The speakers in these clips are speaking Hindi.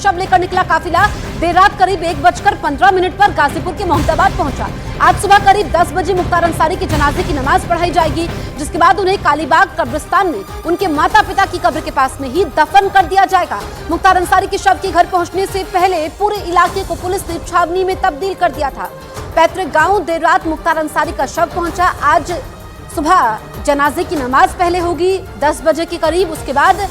शव लेकर निकला काफिला। देर रात करीब 1:15 पर गाजीपुर के मोहम्मदाबाद पहुंचा। आज सुबह करीब 10 बजे मुख्तार अंसारी के जनाजे की नमाज पढ़ाई जाएगी, जिसके बाद उन्हें कालीबाग कब्रिस्तान में उनके माता पिता की कब्र के पास में ही दफन कर दिया जाएगा। मुख्तार अंसारी के शव के घर पहुंचने से पहले पूरे इलाके को पुलिस ने छावनी में तब्दील कर दिया था। पैतृक गांव देर रात मुख्तार अंसारी का शव पहुंचा। आज सुबह जनाजे की नमाज पहले होगी 10 बजे के करीब। उसके बाद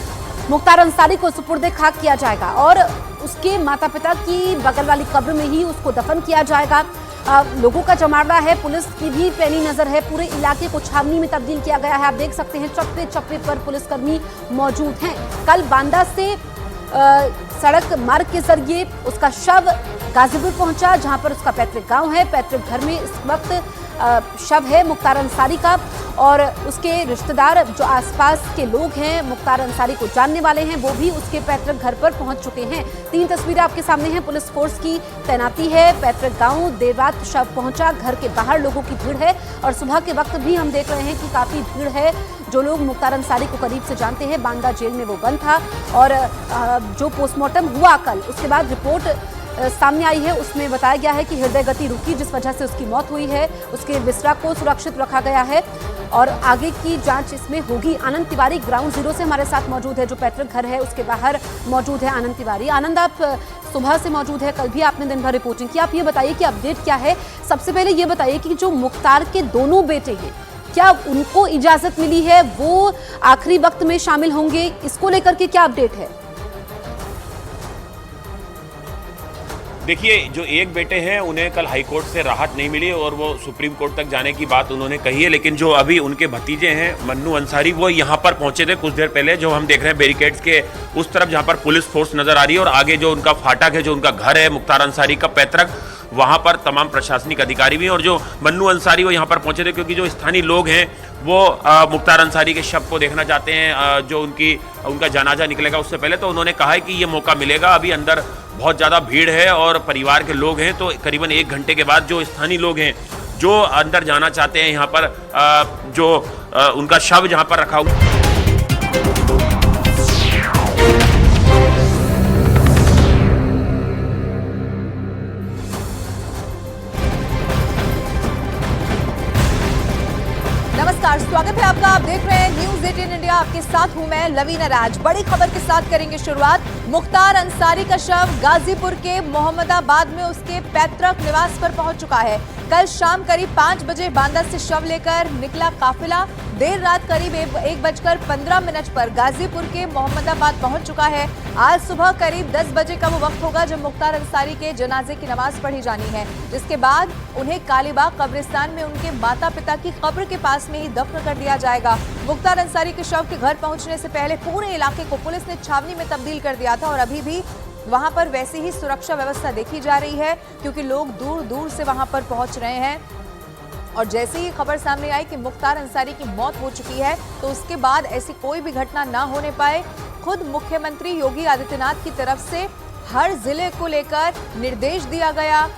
मुख्तार अंसारी को सुपुर्दे खाक किया जाएगा और उसके माता पिता की बगल वाली कब्र में ही उसको दफन किया जाएगा। लोगों का जमावड़ा है, पुलिस की भी पैनी नजर है। पूरे इलाके को छावनी में तब्दील किया गया है। आप देख सकते हैं चप्पे चप्पे पर पुलिसकर्मी मौजूद हैं। कल बांदा से सड़क मार्ग के जरिए उसका शव गाजीपुर पहुंचा, जहां पर उसका पैतृक गांव है। पैतृक घर में इस वक्त शव है मुख्तार अंसारी का, और उसके रिश्तेदार जो आसपास के लोग हैं, मुख्तार अंसारी को जानने वाले हैं, वो भी उसके पैतृक घर पर पहुंच चुके हैं। 3 तस्वीरें आपके सामने हैं। पुलिस फोर्स की तैनाती है। पैतृक गांव देर रात शव पहुंचा। घर के बाहर लोगों की भीड़ है और सुबह के वक्त भी हम देख रहे हैं कि काफी भीड़ है। जो लोग मुख्तार अंसारी को करीब से जानते हैं, बांदा जेल में वो बंद था, और जो पोस्टमार्टम हुआ कल, उसके बाद रिपोर्ट सामने आई है, उसमें बताया गया है कि हृदय गति रुकी, जिस वजह से उसकी मौत हुई है। उसके बिस्तरा को सुरक्षित रखा गया है और आगे की जांच इसमें होगी। आनंद तिवारी ग्राउंड जीरो से हमारे साथ मौजूद है, जो पैतृक घर है उसके बाहर मौजूद है आनंद तिवारी। आनंद, आप सुबह से मौजूद है, कल भी आपने दिन भर रिपोर्टिंग की। आप ये बताइए कि अपडेट क्या है। सबसे पहले ये बताइए कि जो मुख्तार के दोनों बेटे हैं, क्या उनको इजाजत मिली है, वो आखिरी वक्त में शामिल होंगे, इसको लेकर के क्या अपडेट है? देखिए, जो एक बेटे हैं उन्हें कल हाईकोर्ट से राहत नहीं मिली और वो सुप्रीम कोर्ट तक जाने की बात उन्होंने कही है, लेकिन जो अभी उनके भतीजे हैं मन्नू अंसारी, वो यहाँ पर पहुंचे थे कुछ देर पहले। जो हम देख रहे हैं बैरिकेड्स के उस तरफ जहाँ पर पुलिस फोर्स नजर आ रही है, और आगे जो उनका फाटक है, जो उनका घर है मुख्तार अंसारी का पैतृक, वहाँ पर तमाम प्रशासनिक अधिकारी भी हैं। और जो मन्नू अंसारी वो यहाँ पर पहुंचे थे क्योंकि जो स्थानीय लोग हैं वो मुख्तार अंसारी के शव को देखना चाहते हैं। जो उनका जनाजा निकलेगा उससे पहले, तो उन्होंने कहा है कि ये मौका मिलेगा। अभी अंदर बहुत ज़्यादा भीड़ है और परिवार के लोग हैं, तो करीबन 1 घंटे के बाद जो स्थानीय लोग हैं जो अंदर जाना चाहते हैं, यहाँ पर जो उनका शव जहाँ पर रखा हुआ। नमस्कार, स्वागत है आपका। आप देख रहे हैं न्यूज़ 18 इंडिया। आपके साथ हूं मैं लवीना राज। बड़ी खबर के साथ करेंगे शुरुआत। मुख्तार अंसारी का शव गाजीपुर के मोहम्मदाबाद में उसके पैतृक निवास पर पहुंच चुका है। कल शाम करीब 5 बजे बांदा से शव लेकर निकला काफिला। देर रात करीब 1:15 पर गाजीपुर के मोहम्मदाबाद पहुंच चुका है। आज सुबह करीब 10 बजे का वो वक्त होगा जब मुख्तार अंसारी के जनाजे की नमाज पढ़ी जानी है, जिसके बाद उन्हें कालीबाग कब्रिस्तान में उनके माता पिता की कब्र के पास में ही दफन कर दिया जाएगा। मुख्तार अंसारी के शव के घर पहुंचने से पहले पूरे इलाके को पुलिस ने छावनी में तब्दील कर दिया था, और अभी भी वहां पर वैसी ही सुरक्षा व्यवस्था देखी जा रही है, क्योंकि लोग दूर दूर से वहां पर पहुंच रहे हैं। और जैसे ही खबर सामने आई कि मुख्तार अंसारी की मौत हो चुकी है, तो उसके बाद ऐसी कोई भी घटना ना होने पाए, खुद मुख्यमंत्री योगी आदित्यनाथ की तरफ से हर जिले को लेकर निर्देश दिया गया।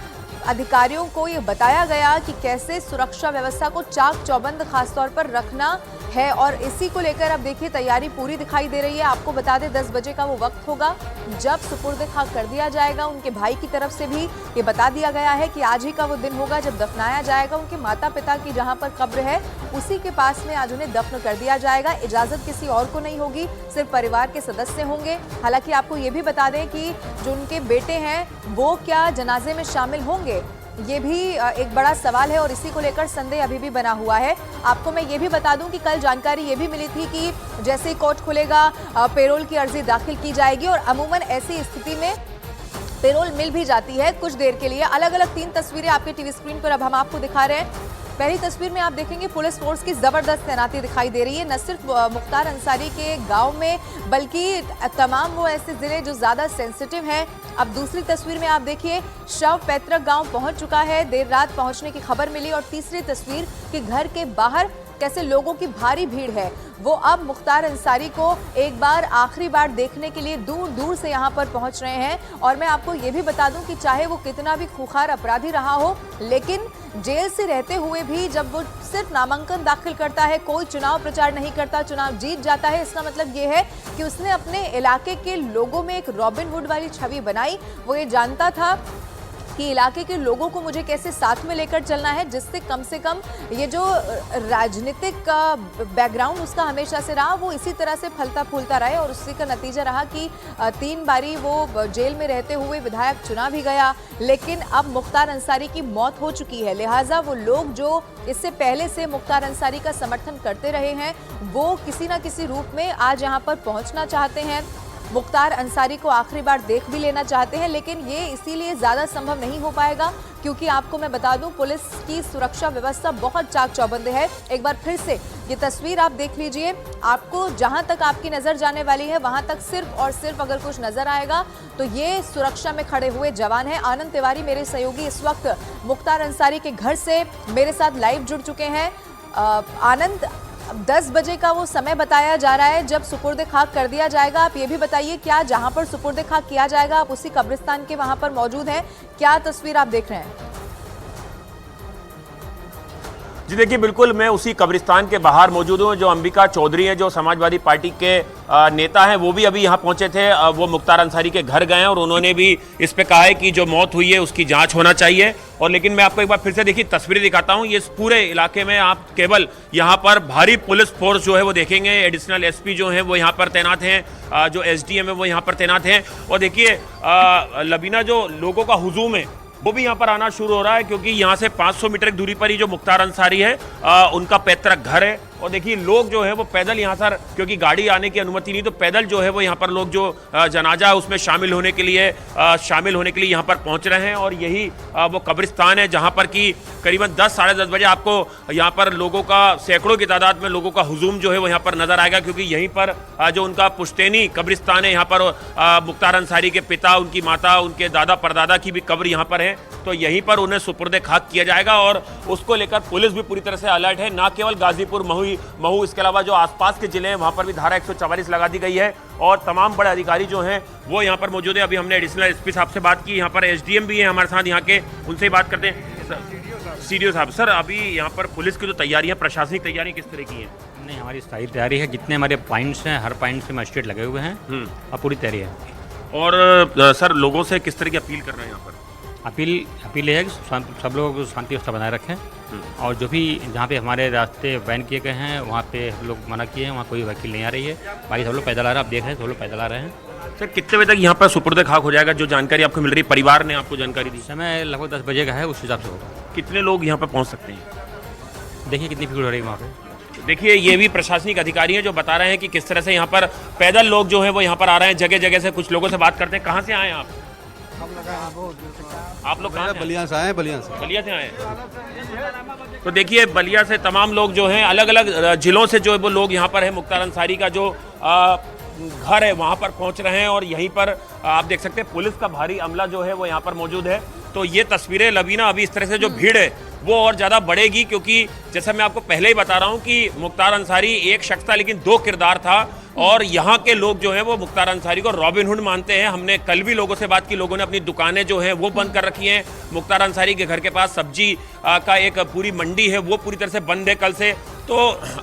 अधिकारियों को ये बताया गया कि कैसे सुरक्षा व्यवस्था को चाक चौबंद खासतौर पर रखना है, और इसी को लेकर अब देखिए तैयारी पूरी दिखाई दे रही है। आपको बता दें 10 बजे का वो वक्त होगा जब सुपुर्द खाक कर दिया जाएगा। उनके भाई की तरफ से भी ये बता दिया गया है कि आज ही का वो दिन होगा जब दफनाया जाएगा। उनके माता पिता की जहां पर कब्र है उसी के पास में आज उन्हें दफन कर दिया जाएगा। इजाजत किसी और को नहीं होगी, सिर्फ परिवार के सदस्य होंगे। हालांकि आपको ये भी बता दें कि जो उनके बेटे हैं वो क्या जनाजे में शामिल होंगे, ये भी एक बड़ा सवाल है, और इसी को लेकर संदेह अभी भी बना हुआ है। आपको मैं ये भी बता दूं कि कल जानकारी ये भी मिली थी कि जैसे ही कोर्ट खुलेगा पेरोल की अर्जी दाखिल की जाएगी, और अमूमन ऐसी स्थिति में पेरोल मिल भी जाती है कुछ देर के लिए। अलग अलग 3 तस्वीरें आपके टीवी स्क्रीन पर अब हम आपको दिखा रहे हैं। पहली तस्वीर में आप देखेंगे पुलिस फोर्स की जबरदस्त तैनाती दिखाई दे रही है, न सिर्फ मुख्तार अंसारी के गांव में बल्कि तमाम वो ऐसे जिले जो ज्यादा सेंसिटिव हैं। अब दूसरी तस्वीर में आप देखिए शव पैतृक गांव पहुंच चुका है। देर रात पहुंचने की खबर मिली। और तीसरी तस्वीर कि घर के बाहर कैसे लोगों की भारी भीड़ है, वो अब मुख्तार अंसारी को एक बार आखिरी बार देखने के लिए दूर दूर से यहाँ पर पहुंच रहे हैं। और मैं आपको ये भी बता दूं कि चाहे वो कितना भी खूंखार अपराधी रहा हो, लेकिन जेल से रहते हुए भी जब वो सिर्फ नामांकन दाखिल करता है, कोई चुनाव प्रचार नहीं करता, चुनाव जीत जाता है, इसका मतलब ये है कि उसने अपने इलाके के लोगों में एक रॉबिनहुड वाली छवि बनाई। वो ये जानता था कि इलाके के लोगों को मुझे कैसे साथ में लेकर चलना है, जिससे कम से कम ये जो राजनीतिक का बैकग्राउंड उसका हमेशा से रहा, वो इसी तरह से फलता फूलता रहे। और उसी का नतीजा रहा कि 3 बारी वो जेल में रहते हुए विधायक चुना भी गया। लेकिन अब मुख्तार अंसारी की मौत हो चुकी है, लिहाजा वो लोग जो इससे पहले से मुख्तार अंसारी का समर्थन करते रहे हैं, वो किसी ना किसी रूप में आज यहाँ पर पहुँचना चाहते हैं, मुख्तार अंसारी को आखिरी बार देख भी लेना चाहते हैं। लेकिन ये इसीलिए ज़्यादा संभव नहीं हो पाएगा क्योंकि आपको मैं बता दूं, पुलिस की सुरक्षा व्यवस्था बहुत चाक चौबंद है। एक बार फिर से ये तस्वीर आप देख लीजिए, आपको जहां तक आपकी नज़र जाने वाली है वहां तक सिर्फ और सिर्फ अगर कुछ नज़र आएगा तो ये सुरक्षा में खड़े हुए जवान हैं। आनंद तिवारी मेरे सहयोगी इस वक्त मुख्तार अंसारी के घर से मेरे साथ लाइव जुड़ चुके हैं। आनंद, 10 बजे का वो समय बताया जा रहा है जब सुपुर्द खाक कर दिया जाएगा। आप ये भी बताइए, क्या जहां पर सुपुर्द खाक किया जाएगा आप उसी कब्रिस्तान के वहां पर मौजूद हैं? क्या तस्वीर आप देख रहे हैं? जी देखिए, बिल्कुल मैं उसी कब्रिस्तान के बाहर मौजूद हूँ। जो अंबिका चौधरी हैं, जो समाजवादी पार्टी के नेता हैं, वो भी अभी यहाँ पहुंचे थे। वो मुख्तार अंसारी के घर गए हैं और उन्होंने भी इस पे कहा है कि जो मौत हुई है उसकी जांच होना चाहिए। और लेकिन मैं आपको एक बार फिर से देखिए तस्वीरें दिखाता हूँ। ये इस पूरे इलाके में आप केवल यहाँ पर भारी पुलिस फोर्स जो है वो देखेंगे। एडिशनल एसपी जो है वो यहाँ पर तैनात हैं, जो एसडीएम है वो यहाँ पर तैनात हैं। और देखिए लबीना, जो लोगों का हुजूम है वो भी यहाँ पर आना शुरू हो रहा है क्योंकि यहाँ से 500 मीटर की दूरी पर ही जो मुख्तार अंसारी है उनका पैतृक घर है। और देखिए लोग जो है वो पैदल यहाँ सर, क्योंकि गाड़ी आने की अनुमति नहीं, तो पैदल जो है वो यहाँ पर लोग जो जनाजा है उसमें शामिल होने के लिए यहाँ पर पहुँच रहे हैं। और यही वो कब्रिस्तान है जहाँ पर कि करीबन 10 साढ़े 10 बजे आपको यहाँ पर लोगों का, सैकड़ों की तादाद में लोगों का हुजूम जो है वो यहाँ पर नजर आएगा क्योंकि यहीं पर जो उनका पुश्तैनी कब्रिस्तान है, यहाँ पर मुख्तार अंसारी के पिता, उनकी माता, उनके दादा परदादा की भी कब्र यहाँ पर है। तो यहीं पर उन्हें सुपुर्द खाक किया जाएगा और उसको लेकर पुलिस भी पूरी तरह से अलर्ट है। ना केवल गाजीपुर, महू, इसके अलावा जो आसपास के जिले हैं वहां पर भी धारा 144 लगा दी गई है और तमाम बड़े अधिकारी जो हैं वो यहाँ पर मौजूद है। अभी हमने एडिशनल एसपी साहब से बात की, यहाँ पर एसडीएम भी है हमारे साथ यहाँ के, उनसे ही बात करते हैं। सीडीओ साहब, सर अभी यहाँ पर पुलिस की जो तैयारियाँ, प्रशासनिक तैयारियाँ किस तरह की हैं? नहीं, हमारी सारी तैयारी है, जितने हमारे पॉइंट्स हैं हर पॉइंट से मजिस्ट्रेट लगे हुए हैं और पूरी तैयारी है। और सर लोगों से किस तरह की अपील कर रहे हैं यहाँ पर? अपील है कि सब लोग शांति व्यवस्था बनाए रखें और जो भी जहाँ पे हमारे रास्ते बैन किए गए हैं वहाँ पे लोग मना किए हैं, वहाँ कोई वकील नहीं आ रही है, बाकी सब लोग पैदल आ रहे हैं। आप देख रहे हैं सब लोग पैदल आ रहे हैं। सर कितने बजे तक यहाँ पर सुपुर्द खाक हो जाएगा? जो जानकारी आपको मिल रही है, परिवार ने आपको जानकारी दी? समय लगभग 10 बजे का है, उस हिसाब से होगा। कितने लोग यहाँ पर पहुँच सकते हैं? देखिए कितनी भीड़ हो रही है वहाँ पे। देखिए ये भी प्रशासनिक अधिकारी हैं जो बता रहे हैं कि किस तरह से यहाँ पर पैदल लोग जो हैं वो यहाँ पर आ रहे हैं। जगह जगह से कुछ लोगों से बात करते हैं। कहाँ से आए हैं आप? आप लोग कहाँ से? बलिया से आए। बलिया से आए हैं। तो देखिए बलिया से तमाम लोग जो हैं, अलग अलग जिलों से जो वो लोग यहाँ पर है, मुख्तार अंसारी का जो घर है वहाँ पर पहुँच रहे हैं। और यहीं पर आप देख सकते हैं पुलिस का भारी अमला जो है वो यहाँ पर मौजूद है। तो ये तस्वीरें लबीना, अभी इस तरह से जो भीड़ है वो और ज़्यादा बढ़ेगी क्योंकि जैसा मैं आपको पहले ही बता रहा हूँ कि मुख्तार अंसारी एक शख्स था लेकिन 2 किरदार था। और यहाँ के लोग जो हैं वो मुख्तार अंसारी को रॉबिनहुड मानते हैं। हमने कल भी लोगों से बात की, लोगों ने अपनी दुकानें जो हैं वो बंद कर रखी हैं। मुख्तार अंसारी के घर के पास सब्जी का एक पूरी मंडी है, वो पूरी तरह से बंद है कल से। तो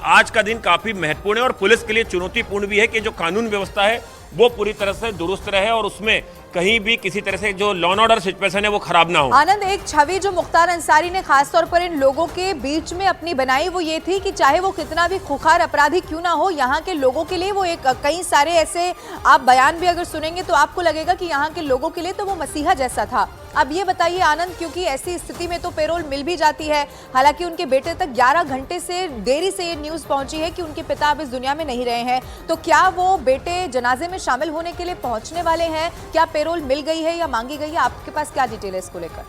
आज का दिन काफ़ी महत्वपूर्ण है और पुलिस के लिए चुनौतीपूर्ण भी है कि जो कानून व्यवस्था है वो पूरी तरह से दुरुस्त रहे और उसमें कहीं भी किसी तरह से जो लॉ एंड ऑर्डर सिचुएशन है वो खराब ना हो। आनंद, एक छवि जो मुख्तार अंसारी ने खासतौर पर इन लोगों के बीच में अपनी बनाई वो ये थी कि चाहे वो कितना भी खुखार अपराधी क्यों ना हो, यहाँ के लोगों के लिए वो एक, कई सारे ऐसे आप बयान भी अगर सुनेंगे तो आपको लगेगा कि यहाँ के लोगों के लिए तो वो मसीहा जैसा था। अब ये बताइए आनंद, क्योंकि ऐसी स्थिति में तो पेरोल मिल भी जाती है, हालांकि उनके बेटे तक 11 घंटे से देरी से ये न्यूज़ पहुंची है कि उनके पिता अब इस दुनिया में नहीं रहे हैं, तो क्या वो बेटे जनाजे में शामिल होने के लिए पहुंचने वाले हैं? क्या पेरोल मिल गई है या मांगी गई है? आपके पास क्या डिटेल है इसको लेकर?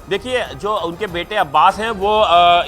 देखिए, जो उनके बेटे अब्बास हैं वो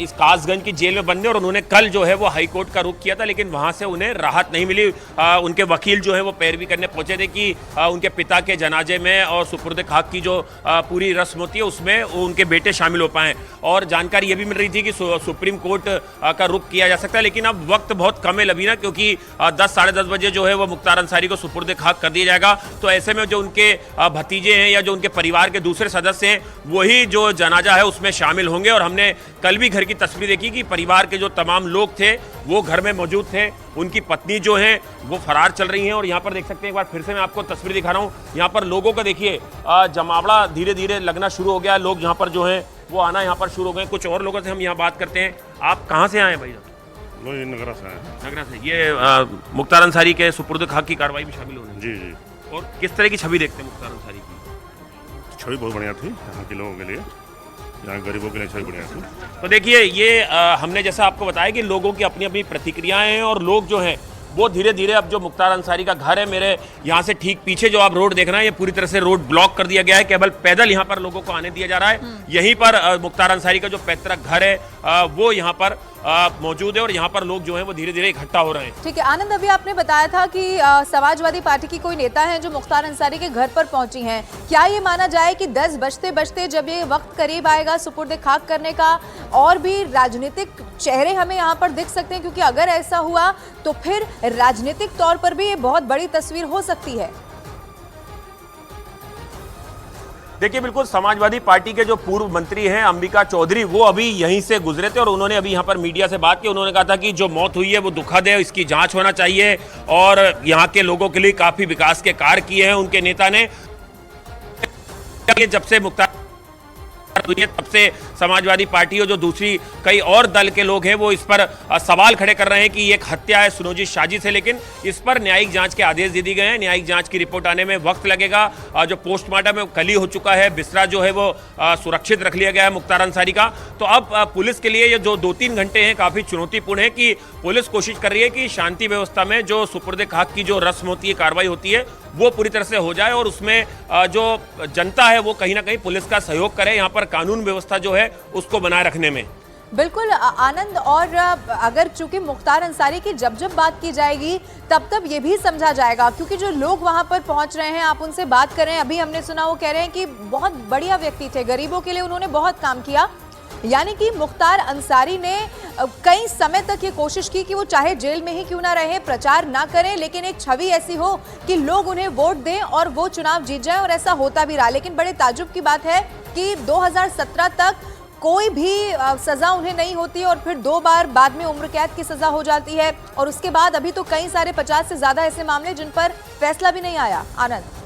इस कासगंज की जेल में बंद हैं और उन्होंने कल जो है वो हाई कोर्ट का रुख किया था, लेकिन वहां से उन्हें राहत नहीं मिली। उनके वकील जो है वो पैरवी करने पहुंचे थे कि उनके पिता के जनाजे में और सुपुर्द खाक की जो पूरी रस्म होती है उसमें उनके बेटे शामिल हो पाएं। और जानकारी ये भी मिल रही थी कि सुप्रीम कोर्ट का रुख किया जा सकता है, लेकिन अब वक्त बहुत कम है लवीना, क्योंकि 10 साढ़े 10 बजे जो है वो मुख्तार अंसारी को सुपुर्द खाक कर दिया जाएगा। तो ऐसे में जो उनके भतीजे हैं या जो उनके परिवार के दूसरे सदस्य हैं वही जो जनाजा है उसमें शामिल होंगे। और हमने कल भी घर की तस्वीर देखी कि परिवार के जो तमाम लोग थे वो घर में मौजूद थे, उनकी पत्नी जो है वो फरार चल रही हैं। और यहाँ पर देख सकते हैं, एक बार फिर से मैं आपको तस्वीर दिखा रहा हूँ, यहाँ पर लोगों का देखिए जमावड़ा धीरे धीरे लगना शुरू हो गया। लोग यहाँ पर जो है वो आना यहाँ पर शुरू हो गए। कुछ और लोगों से हम यहाँ बात करते हैं। आप कहाँ से आए भाई? नगरा से आए। नगरा से। ये मुख्तार अंसारी के सुपुर्द खाक की कार्रवाई में शामिल होने? जी जी। और किस तरह की छवि देखते हैं मुख्तार अंसारी की? छवि बहुत बढ़िया थी यहाँ के लोगों के लिए, यहाँ गरीबों के लिए छवि बढ़िया थी। तो देखिए, ये हमने जैसा आपको बताया कि लोगों की अपनी अपनी प्रतिक्रियाएं हैं और लोग जो हैं वो धीरे धीरे अब जो मुख्तार अंसारी का घर है, मेरे यहाँ से ठीक पीछे जो आप रोड देख रहे हैं, ये पूरी तरह से रोड ब्लॉक कर दिया गया है। केवल पैदल यहाँ पर लोगों को आने दिया जा रहा है। यहीं पर मुख्तार अंसारी का जो पैतृक घर है वो यहाँ पर मौजूद है और यहाँ पर लोग जो हैं वो धीरे धीरे इकट्ठा हो रहे हैं। ठीक है आनंद, अभी आपने बताया था कि समाजवादी पार्टी की कोई नेता है जो मुख्तार अंसारी के घर पर पहुंची हैं। क्या ये माना जाए कि 10 बजते बजते जब ये वक्त करीब आएगा सुपुर्द खाक करने का, और भी राजनीतिक चेहरे हमें यहाँ पर दिख सकते हैं? क्योंकि अगर ऐसा हुआ तो फिर राजनीतिक तौर पर भी ये बहुत बड़ी तस्वीर हो सकती है। देखिए, बिल्कुल समाजवादी पार्टी के जो पूर्व मंत्री हैं अंबिका चौधरी, वो अभी यहीं से गुजरे थे और उन्होंने अभी यहाँ पर मीडिया से बात की। उन्होंने कहा था कि जो मौत हुई है वो दुखद है, इसकी जांच होना चाहिए और यहाँ के लोगों के लिए काफी विकास के कार्य किए हैं उनके नेता ने। जब से मुख्तार तब से समाजवादी पार्टी और जो दूसरी कई और दल के लोग हैं वो इस पर सवाल खड़े कर रहे हैं कि ये एक हत्या है, सुनियोजित साजिश है, लेकिन इस पर न्यायिक जांच के आदेश दे दिए गए हैं। न्यायिक जांच की रिपोर्ट आने में वक्त लगेगा। जो पोस्टमार्टम है कल ही हो चुका है, बिस्तरा जो है वो सुरक्षित रख लिया गया है मुख्तार अंसारी का। तो अब पुलिस के लिए ये जो 2-3 घंटे हैं काफी चुनौतीपूर्ण है कि पुलिस कोशिश कर रही है कि शांति व्यवस्था में जो सुपुर्द खाक की जो रस्म होती है, कार्रवाई होती है, वो पूरी तरह से हो जाए और उसमें जो जनता है वो कहीं ना कहीं पुलिस का सहयोग करे यहाँ पर कानून व्यवस्था जो है उसको बनाए रखने में। बिल्कुल आनंद, और अगर चूंकि मुख्तार अंसारी की जब जब बात की जाएगी तब ये भी समझा जाएगा, क्योंकि जो लोग वहां पर पहुंच रहे हैं, आप उनसे बात कर रहे हैं, अभी हमने सुना वो कह रहे हैं कि बहुत बढ़िया व्यक्ति थे, गरीबों के लिए उन्होंने बहुत काम किया। यानी कि मुख्तार अंसारी ने कई समय तक ये कोशिश की कि वो चाहे जेल में ही क्यों ना रहे, प्रचार ना करें, लेकिन एक छवि ऐसी हो कि लोग उन्हें वोट दें और वो चुनाव जीत जाए, और ऐसा होता भी रहा। लेकिन बड़े ताज्जुब की बात है कि 2017 तक कोई भी सजा उन्हें नहीं होती और फिर 2 बार बाद में उम्र कैद की सजा हो जाती है, और उसके बाद अभी तो कई सारे 50 से ज्यादा ऐसे मामले जिन पर फैसला भी नहीं आया। आनंद,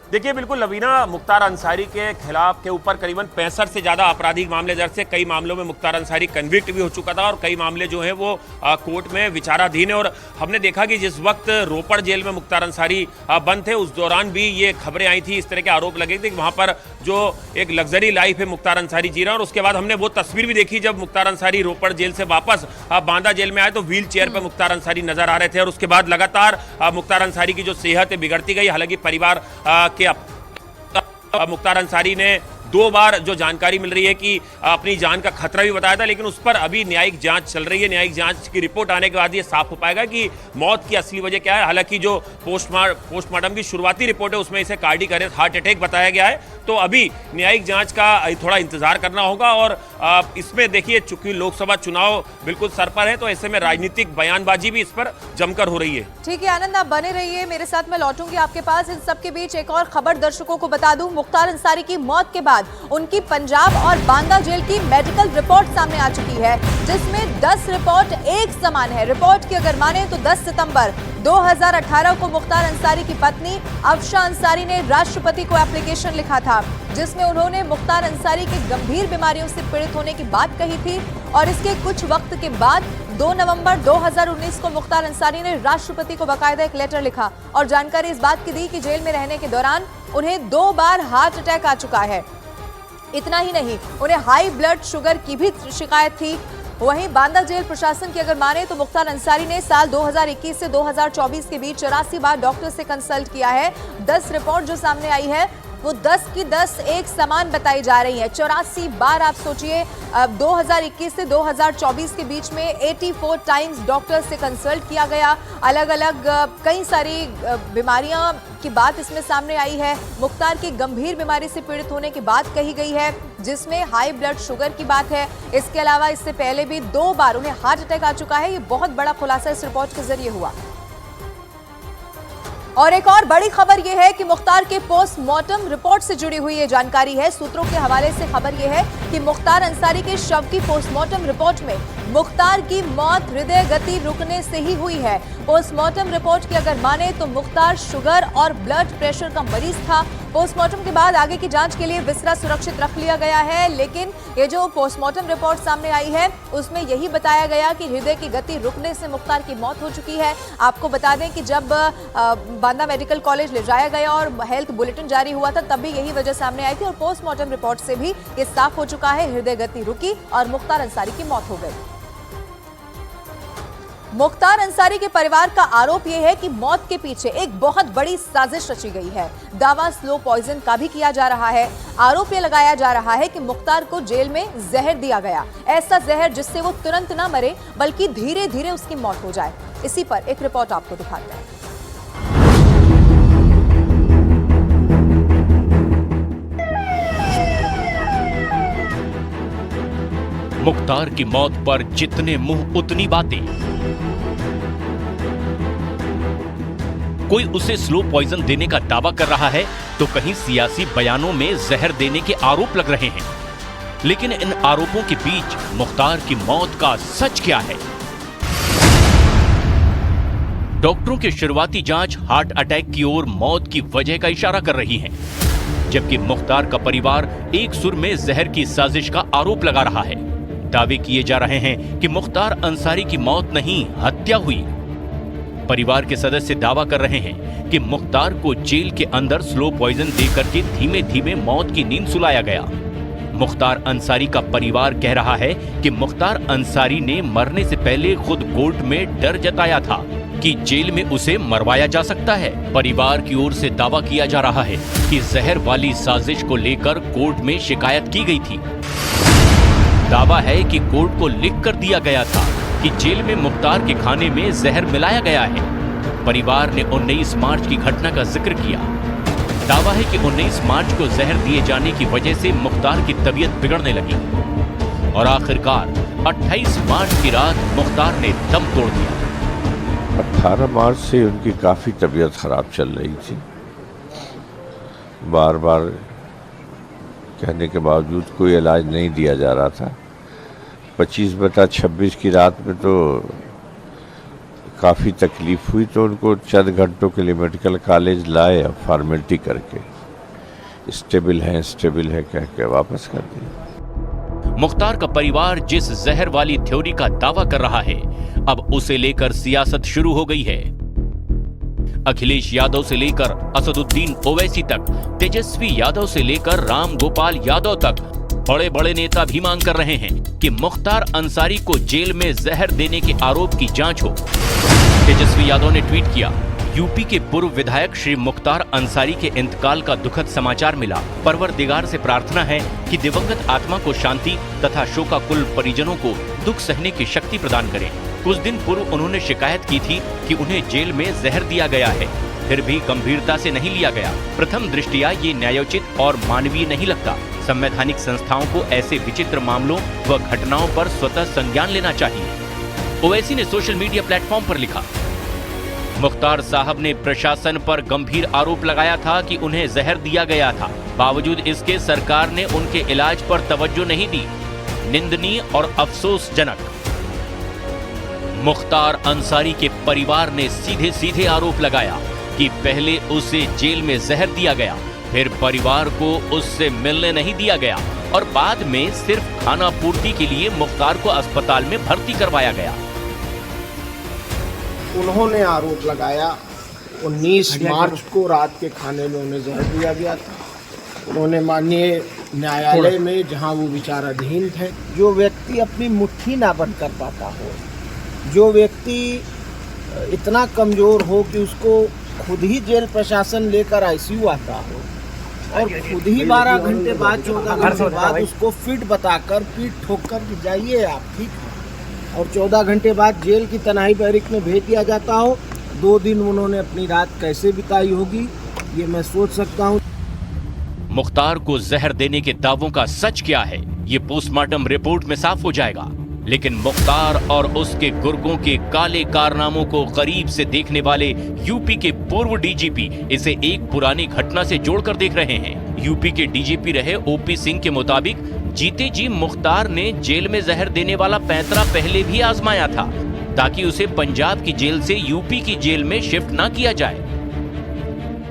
देखिए, बिल्कुल लवीना, मुख्तार अंसारी के खिलाफ के ऊपर करीबन 65 से ज़्यादा आपराधिक मामले दर्ज थे। कई मामलों में मुख्तार अंसारी कन्विक्ट भी हो चुका था और कई मामले जो हैं वो कोर्ट में विचाराधीन है। और हमने देखा कि जिस वक्त रोपड़ जेल में मुख्तार अंसारी बंद थे उस दौरान भी ये खबरें आई थी, इस तरह के आरोप लगे थे कि वहाँ पर जो एक लग्जरी लाइफ है मुख्तार अंसारी जी रहा है। और उसके बाद हमने वो तस्वीर भी देखी जब मुख्तार अंसारी रोपड़ जेल से वापस बांदा जेल में आए तो व्हील चेयर पर मुख्तार अंसारी नजर आ रहे थे। और उसके बाद लगातार मुख्तार अंसारी की जो सेहत है बिगड़ती गई। हालांकि परिवार के मुख्तार अंसारी ने 2 बार जो जानकारी मिल रही है कि अपनी जान का खतरा भी बताया था, लेकिन उस पर अभी न्यायिक जांच चल रही है। न्यायिक जांच की रिपोर्ट आने के बाद ये साफ हो पाएगा कि मौत की असली वजह क्या है। हालांकि जो पोस्टमार्टम की शुरुआती रिपोर्ट है उसमें इसे कार्डियक अरेस्ट, हार्ट अटैक बताया गया है। तो अभी न्यायिक जांच का थोड़ा इंतजार करना होगा। और इसमें देखिए, चूंकि लोकसभा चुनाव बिल्कुल सर पर है तो ऐसे में राजनीतिक बयानबाजी भी इस पर जमकर हो रही है। ठीक है आनंद, आप बने रहिए मेरे साथ, मैं लौटूंगी आपके पास। इन सबके बीच एक और खबर दर्शकों को बता दूं, मुख्तार अंसारी की मौत के बाद उनकी पंजाब और बांदा जेल की मेडिकल रिपोर्ट सामने आ चुकी है, जिसमें 10 रिपोर्ट एक समान है। रिपोर्ट की अगर माने तो 10 सितंबर 2018 को मुख्तार अंसारी की पत्नी अफशा अंसारी ने राष्ट्रपति को एप्लीकेशन लिखा था, जिसमें उन्होंने मुख्तार अंसारी के गंभीर बीमारियों से पीड़ित होने की बात कही थी। और इसके कुछ वक्त के बाद 2 नवंबर 2019 को मुख्तार अंसारी ने राष्ट्रपति को बाकायदा एक लेटर लिखा और जानकारी इस बात की दी कि जेल में रहने के दौरान उन्हें 2 बार हार्ट अटैक आ चुका है। इतना ही नहीं, उन्हें हाई ब्लड शुगर की भी शिकायत थी। वहीं बांदा जेल प्रशासन की अगर माने तो मुख्तार अंसारी ने साल 2021 से 2024 के बीच 84 बार डॉक्टर से कंसल्ट किया है। 10 रिपोर्ट जो सामने आई है वो 10 की 10 एक समान बताई जा रही है। 84 बार आप सोचिए, 2021 से 2024 के बीच में 84 टाइम्स डॉक्टर से कंसल्ट किया गया। अलग अलग कई सारी बीमारियां की बात इसमें सामने आई है। मुख्तार की गंभीर बीमारी से पीड़ित होने की बात कही गई है, जिसमें हाई ब्लड शुगर की बात है। इसके अलावा इससे पहले भी 2 बार उन्हें हार्ट अटैक आ चुका है। ये बहुत बड़ा खुलासा इस रिपोर्ट के जरिए हुआ। और एक और बड़ी खबर यह है कि मुख्तार के पोस्टमार्टम रिपोर्ट से जुड़ी हुई ये जानकारी है। सूत्रों के हवाले से खबर यह है कि मुख्तार अंसारी के शव की पोस्टमार्टम रिपोर्ट में मुख्तार की मौत हृदय गति रुकने से ही हुई है। पोस्टमार्टम रिपोर्ट की अगर माने तो मुख्तार शुगर और ब्लड प्रेशर का मरीज था। पोस्टमार्टम के बाद आगे की जांच के लिए बिस्तरा सुरक्षित रख लिया गया है, लेकिन ये जो पोस्टमार्टम रिपोर्ट सामने आई है उसमें यही बताया गया कि हृदय की गति रुकने से मुख्तार की मौत हो चुकी है। आपको बता दें कि जब बांदा मेडिकल कॉलेज ले जाया गया और हेल्थ बुलेटिन जारी हुआ था तब भी यही वजह सामने आई थी, और पोस्टमार्टम रिपोर्ट से भी ये साफ हो चुका है, हृदय गति रुकी और मुख्तार अंसारी की मौत हो गई। मुख्तार अंसारी के परिवार का आरोप यह है कि मौत के पीछे एक बहुत बड़ी साजिश रची गई है। दावा स्लो पॉइजन का भी किया जा रहा है। आरोप यह लगाया जा रहा है कि मुख्तार को जेल में जहर दिया गया, ऐसा जहर जिससे वो तुरंत ना मरे बल्कि धीरे धीरे उसकी मौत हो जाए। इसी पर एक रिपोर्ट आपको दिखाते हैं। मुख्तार की मौत पर जितने मुंह उतनी बातें। कोई उसे स्लो पॉइजन देने का दावा कर रहा है तो कहीं सियासी बयानों में जहर देने के आरोप लग रहे हैं। लेकिन इन आरोपों के बीच मुख्तार की मौत का सच क्या है? डॉक्टरों की शुरुआती जांच हार्ट अटैक की ओर मौत की वजह का इशारा कर रही है, जबकि मुख्तार का परिवार एक सुर में जहर की साजिश का आरोप लगा रहा है। दावे किए जा रहे हैं कि मुख्तार अंसारी की मौत नहीं, हत्या हुई। परिवार के सदस्य दावा कर रहे हैं कि मुख्तार को जेल के अंदर स्लो पॉइजन देकर के धीमे धीमे मौत की नींद सुलाया गया। मुख्तार अंसारी का परिवार कह रहा है कि मुख्तार अंसारी ने मरने से पहले खुद कोर्ट में डर जताया था कि जेल में उसे मरवाया जा सकता है। परिवार की ओर से दावा किया जा रहा है कि जहर वाली साजिश को लेकर कोर्ट में शिकायत की गई थी। दावा है कि कोर्ट को लिख कर दिया गया था कि जेल में मुख्तार के खाने में जहर मिलाया गया है। परिवार ने 19 मार्च की घटना का जिक्र किया। दावा है कि 19 मार्च को जहर दिए जाने की वजह से मुख्तार की तबीयत बिगड़ने लगी और आखिरकार 28 मार्च की रात मुख्तार ने दम तोड़ दिया। 18 मार्च से उनकी काफ़ी तबीयत खराब चल रही थी। बार बार कहने के बावजूद कोई इलाज नहीं दिया जा रहा था। 25/26 की रात में तो काफ़ी तकलीफ हुई, तो उनको चंद घंटों के लिए मेडिकल कॉलेज लाए और फॉर्मेलिटी करके स्टेबल है कह के वापस कर दिया। मुख्तार का परिवार जिस जहर वाली थ्योरी का दावा कर रहा है, अब उसे लेकर सियासत शुरू हो गई है। अखिलेश यादव से लेकर असदुद्दीन ओवैसी तक, तेजस्वी यादव से लेकर राम गोपाल यादव तक बड़े बड़े नेता भी मांग कर रहे हैं कि मुख्तार अंसारी को जेल में जहर देने के आरोप की जांच हो। तेजस्वी यादव ने ट्वीट किया, यूपी के पूर्व विधायक श्री मुख्तार अंसारी के इंतकाल का दुखद समाचार मिला। परवरदिगार से प्रार्थना है कि दिवंगत आत्मा को शांति तथा शोकाकुल परिजनों को दुख सहने की शक्ति प्रदान करें। कुछ दिन पूर्व उन्होंने शिकायत की थी कि उन्हें जेल में जहर दिया गया है, फिर भी गंभीरता से नहीं लिया गया। प्रथम दृष्टया ये न्यायोचित और मानवीय नहीं लगता। संवैधानिक संस्थाओं को ऐसे विचित्र मामलों व घटनाओं पर स्वतः संज्ञान लेना चाहिए। ओवैसी ने सोशल मीडिया प्लेटफॉर्म पर लिखा, मुख्तार साहब ने प्रशासन पर गंभीर आरोप लगाया था कि उन्हें जहर दिया गया था। बावजूद इसके सरकार ने उनके इलाज पर तवज्जो नहीं दी। निंदनीय और अफसोसजनक। मुख्तार अंसारी के परिवार ने सीधे सीधे आरोप लगाया कि पहले उसे जेल में जहर दिया गया, फिर परिवार को उससे मिलने नहीं दिया गया और बाद में सिर्फ खाना पूर्ति के लिए मुख्तार को अस्पताल में भर्ती करवाया गया। उन्होंने आरोप लगाया 19 मार्च को रात के खाने में उन्हें जहर दिया गया था। उन्होंने माननीय न्यायालय में, जहां वो विचाराधीन थे, जो व्यक्ति अपनी मुट्ठी ना बंद कर पाता हो, जो व्यक्ति इतना कमज़ोर हो कि उसको खुद ही जेल प्रशासन लेकर आईसीयू आता हो, और खुद ही 12 घंटे बाद 14 घंटे बाद उसको फिट बताकर पीठ ठोक कर कि जाइए आप, ठीक है, और 14 घंटे बाद जेल की तनाई बैरिक में भेज दिया जाता हो। 2 दिन उन्होंने अपनी रात कैसे बिताई होगी ये मैं सोच सकता हूँ। मुख्तार को जहर देने के दावों का सच क्या है, ये पोस्टमार्टम रिपोर्ट में साफ हो जाएगा। लेकिन मुख्तार और उसके गुर्गों के काले कारनामों को करीब से देखने वाले यूपी के पूर्व डीजीपी इसे एक पुरानी घटना से जोड़कर देख रहे हैं। यूपी के डीजीपी रहे ओपी सिंह के मुताबिक जीते जी मुख्तार ने जेल में जहर देने वाला पैंतरा पहले भी आजमाया था, ताकि उसे पंजाब की जेल से यूपी की जेल में शिफ्ट ना किया जाए।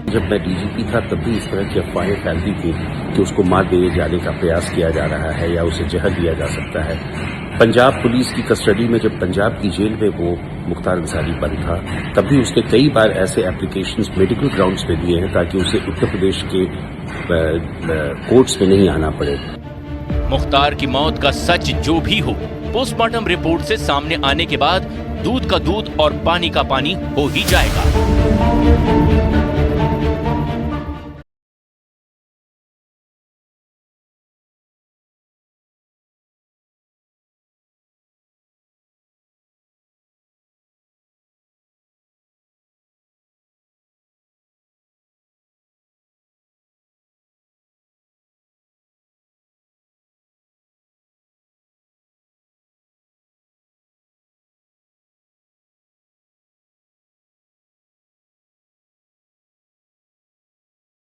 जब मैं डीजीपी था तब भी इस तरह की अफवाहें फैलती थी कि उसको मार दिए जाने का प्रयास किया जा रहा है या उसे जहर दिया जा सकता है। पंजाब पुलिस की कस्टडी में जब पंजाब की जेल में वो मुख्तार अंसारी बंद था, तब भी उसने कई बार ऐसे एप्लीकेशंस मेडिकल ग्राउंड्स पे दिए हैं ताकि उसे उत्तर प्रदेश के कोर्ट्स में नहीं आना पड़े। मुख्तार की मौत का सच जो भी हो, पोस्टमार्टम रिपोर्ट से सामने आने के बाद दूध का दूध और पानी का पानी हो ही जाएगा।